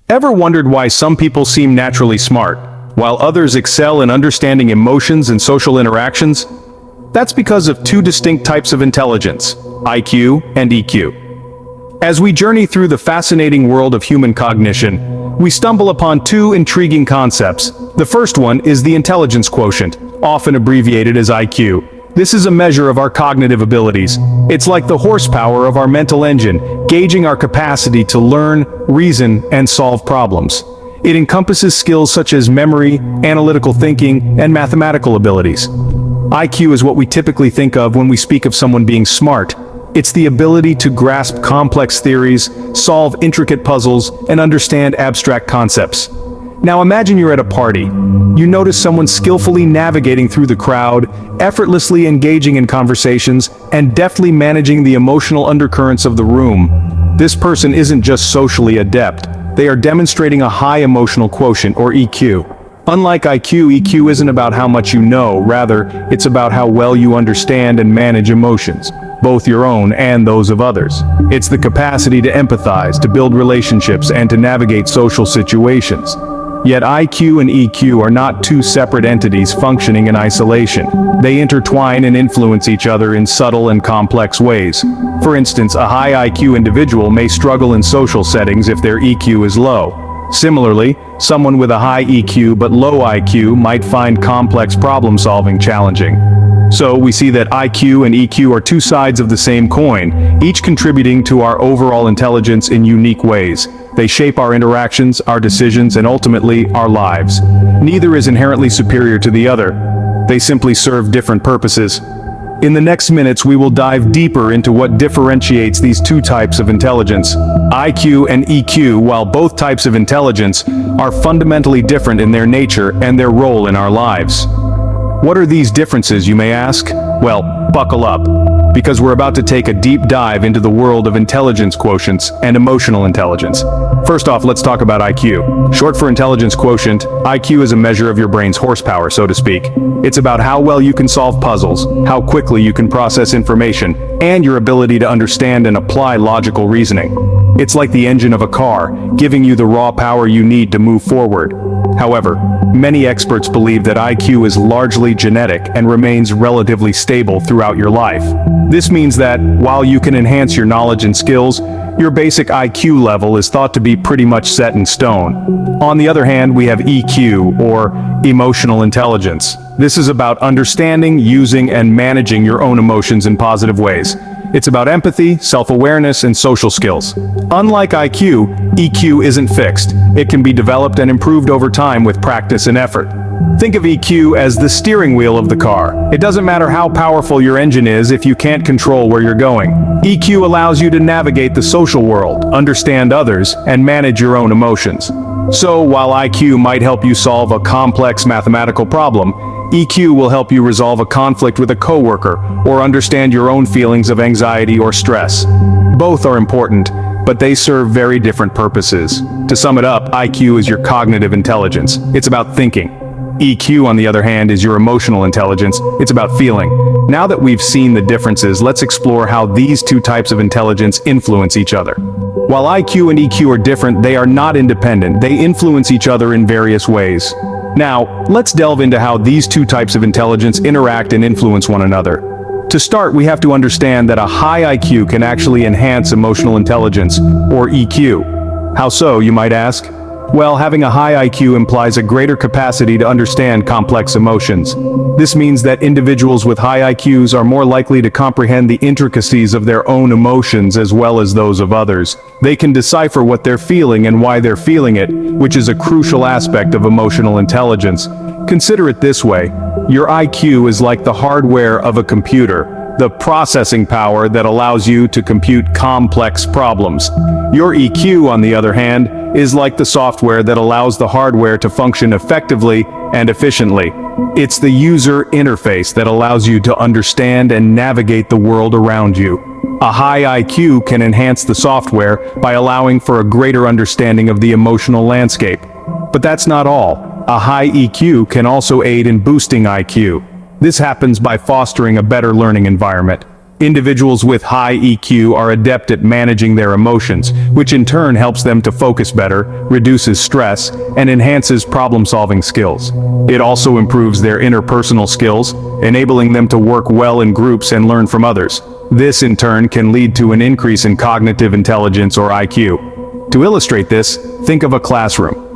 Ever wondered why some people seem naturally smart, while others excel in understanding emotions and social interactions? That's because of two distinct types of intelligence, IQ and EQ. As we journey through the fascinating world of human cognition, we stumble upon two intriguing concepts. The first one is the intelligence quotient, often abbreviated as IQ. This is a measure of our cognitive abilities. It's like the horsepower of our mental engine, gauging our capacity to learn, reason, and solve problems. It encompasses skills such as memory, analytical thinking, and mathematical abilities. IQ is what we typically think of when we speak of someone being smart. It's the ability to grasp complex theories, solve intricate puzzles, and understand abstract concepts. Now imagine you're at a party. You notice someone skillfully navigating through the crowd, effortlessly engaging in conversations, and deftly managing the emotional undercurrents of the room. This person isn't just socially adept. They are demonstrating a high emotional quotient, or EQ. Unlike IQ, EQ isn't about how much you know, rather, it's about how well you understand and manage emotions, both your own and those of others. It's the capacity to empathize, to build relationships, and to navigate social situations. Yet IQ and EQ are not two separate entities functioning in isolation. They intertwine and influence each other in subtle and complex ways. For instance, a high IQ individual may struggle in social settings if their EQ is low. Similarly, someone with a high EQ but low IQ might find complex problem-solving challenging. So we see that IQ and EQ are two sides of the same coin, each contributing to our overall intelligence in unique ways. They shape our interactions, our decisions, and ultimately, our lives. Neither is inherently superior to the other. They simply serve different purposes. In the next minutes, we will dive deeper into what differentiates these two types of intelligence. IQ and EQ, while both types of intelligence, are fundamentally different in their nature and their role in our lives. What are these differences, you may ask? Well, buckle up, because we're about to take a deep dive into the world of intelligence quotients and emotional intelligence. First off, let's talk about IQ. Short for intelligence quotient, IQ is a measure of your brain's horsepower, so to speak. It's about how well you can solve puzzles, how quickly you can process information, and your ability to understand and apply logical reasoning. It's like the engine of a car, giving you the raw power you need to move forward. However, many experts believe that IQ is largely genetic and remains relatively stable throughout your life. This means that, while you can enhance your knowledge and skills, your basic IQ level is thought to be pretty much set in stone. On the other hand, we have EQ, or emotional intelligence. This is about understanding, using, and managing your own emotions in positive ways. It's about empathy, self-awareness, and social skills. Unlike IQ, EQ isn't fixed. It can be developed and improved over time with practice and effort. Think of EQ as the steering wheel of the car. It doesn't matter how powerful your engine is if you can't control where you're going. EQ allows you to navigate the social world, understand others, and manage your own emotions. So, while IQ might help you solve a complex mathematical problem, EQ will help you resolve a conflict with a coworker or understand your own feelings of anxiety or stress. Both are important, but they serve very different purposes. To sum it up, IQ is your cognitive intelligence. It's about thinking. EQ, on the other hand, is your emotional intelligence. It's about feeling. Now that we've seen the differences, let's explore how these two types of intelligence influence each other. While IQ and EQ are different, they are not independent. They influence each other in various ways. Now, let's delve into how these two types of intelligence interact and influence one another. To start, we have to understand that a high IQ can actually enhance emotional intelligence, or EQ. How so, you might ask? Well, having a high IQ implies a greater capacity to understand complex emotions. This means that individuals with high IQs are more likely to comprehend the intricacies of their own emotions as well as those of others. They can decipher what they're feeling and why they're feeling it, which is a crucial aspect of emotional intelligence. Consider it this way: your IQ is like the hardware of a computer, the processing power that allows you to compute complex problems. Your EQ, on the other hand, is like the software that allows the hardware to function effectively and efficiently. It's the user interface that allows you to understand and navigate the world around you. A high IQ can enhance the software by allowing for a greater understanding of the emotional landscape. But that's not all. A high EQ can also aid in boosting IQ. This happens by fostering a better learning environment. Individuals with high EQ are adept at managing their emotions, which in turn helps them to focus better, reduces stress, and enhances problem-solving skills. It also improves their interpersonal skills, enabling them to work well in groups and learn from others. This, in turn, can lead to an increase in cognitive intelligence or IQ. To illustrate this, think of a classroom.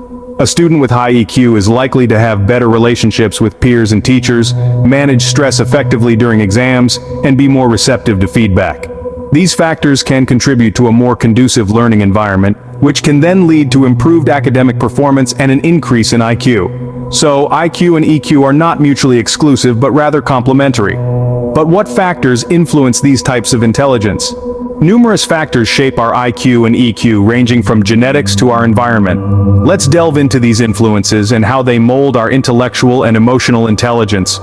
A student with high EQ is likely to have better relationships with peers and teachers, manage stress effectively during exams, and be more receptive to feedback. These factors can contribute to a more conducive learning environment, which can then lead to improved academic performance and an increase in IQ. So, IQ and EQ are not mutually exclusive but rather complementary. But what factors influence these types of intelligence? Numerous factors shape our IQ and EQ, ranging from genetics to our environment. Let's delve into these influences and how they mold our intellectual and emotional intelligence.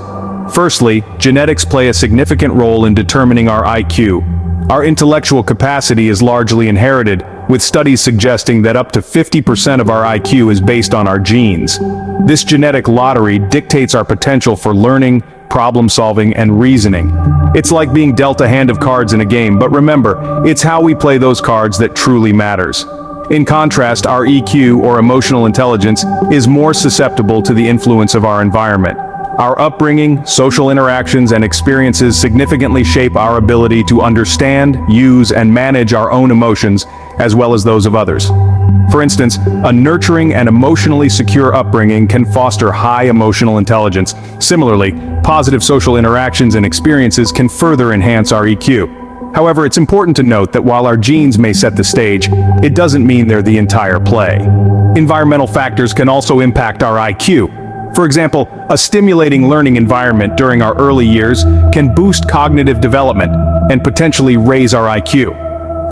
Firstly, genetics play a significant role in determining our IQ. Our intellectual capacity is largely inherited, with studies suggesting that up to 50% of our IQ is based on our genes. This genetic lottery dictates our potential for learning, problem-solving, and reasoning. It's like being dealt a hand of cards in a game, but remember, it's how we play those cards that truly matters. In contrast, our EQ, or emotional intelligence, is more susceptible to the influence of our environment. Our upbringing, social interactions, and experiences significantly shape our ability to understand, use, and manage our own emotions, as well as those of others. For instance, a nurturing and emotionally secure upbringing can foster high emotional intelligence. Similarly, positive social interactions and experiences can further enhance our EQ. However, it's important to note that while our genes may set the stage, it doesn't mean they're the entire play. Environmental factors can also impact our IQ. For example, a stimulating learning environment during our early years can boost cognitive development and potentially raise our IQ.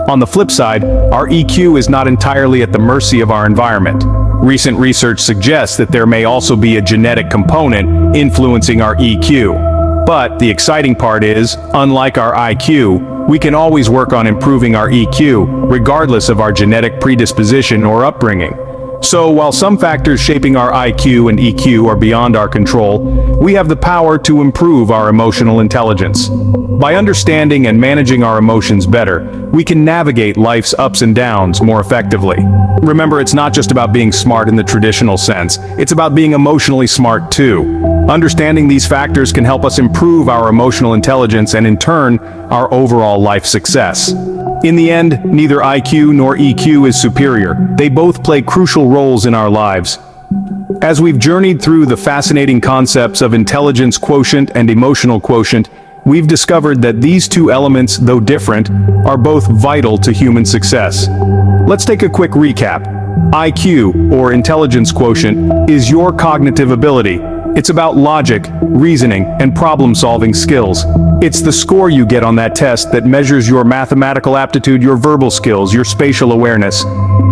On the flip side, our EQ is not entirely at the mercy of our environment. Recent research suggests that there may also be a genetic component influencing our EQ. But the exciting part is, unlike our IQ, we can always work on improving our EQ, regardless of our genetic predisposition or upbringing. So, while some factors shaping our IQ and EQ are beyond our control, we have the power to improve our emotional intelligence. By understanding and managing our emotions better, we can navigate life's ups and downs more effectively. Remember, it's not just about being smart in the traditional sense, it's about being emotionally smart too. Understanding these factors can help us improve our emotional intelligence and, in turn, our overall life success. In the end, neither IQ nor EQ is superior. They both play crucial roles in our lives. As we've journeyed through the fascinating concepts of intelligence quotient and emotional quotient, we've discovered that these two elements, though different, are both vital to human success. Let's take a quick recap. IQ, or intelligence quotient, is your cognitive ability. It's about logic, reasoning, and problem-solving skills. It's the score you get on that test that measures your mathematical aptitude, your verbal skills, your spatial awareness.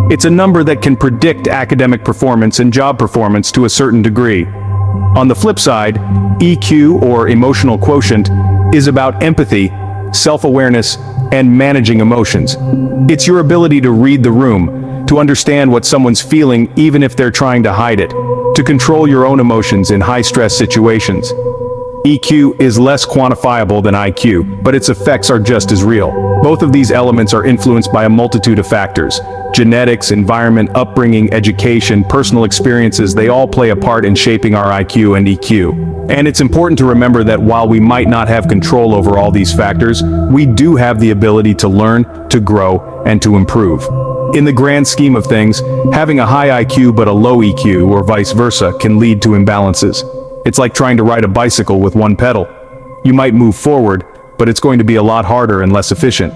It's a number that can predict academic performance and job performance to a certain degree. On the flip side, EQ, or emotional quotient, is about empathy, self-awareness, and managing emotions. It's your ability to read the room, to understand what someone's feeling even if they're trying to hide it, to control your own emotions in high-stress situations. EQ is less quantifiable than IQ, but its effects are just as real. Both of these elements are influenced by a multitude of factors. Genetics, environment, upbringing, education, personal experiences, they all play a part in shaping our IQ and EQ. And it's important to remember that while we might not have control over all these factors, we do have the ability to learn, to grow, and to improve. In the grand scheme of things, having a high IQ but a low EQ, or vice versa, can lead to imbalances. It's like trying to ride a bicycle with one pedal. You might move forward, but it's going to be a lot harder and less efficient.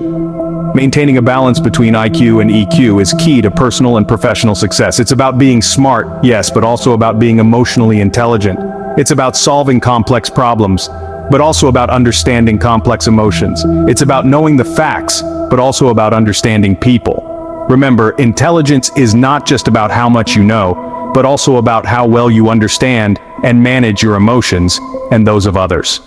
Maintaining a balance between IQ and EQ is key to personal and professional success. It's about being smart, yes, but also about being emotionally intelligent. It's about solving complex problems, but also about understanding complex emotions. It's about knowing the facts, but also about understanding people. Remember, intelligence is not just about how much you know, but also about how well you understand and manage your emotions and those of others.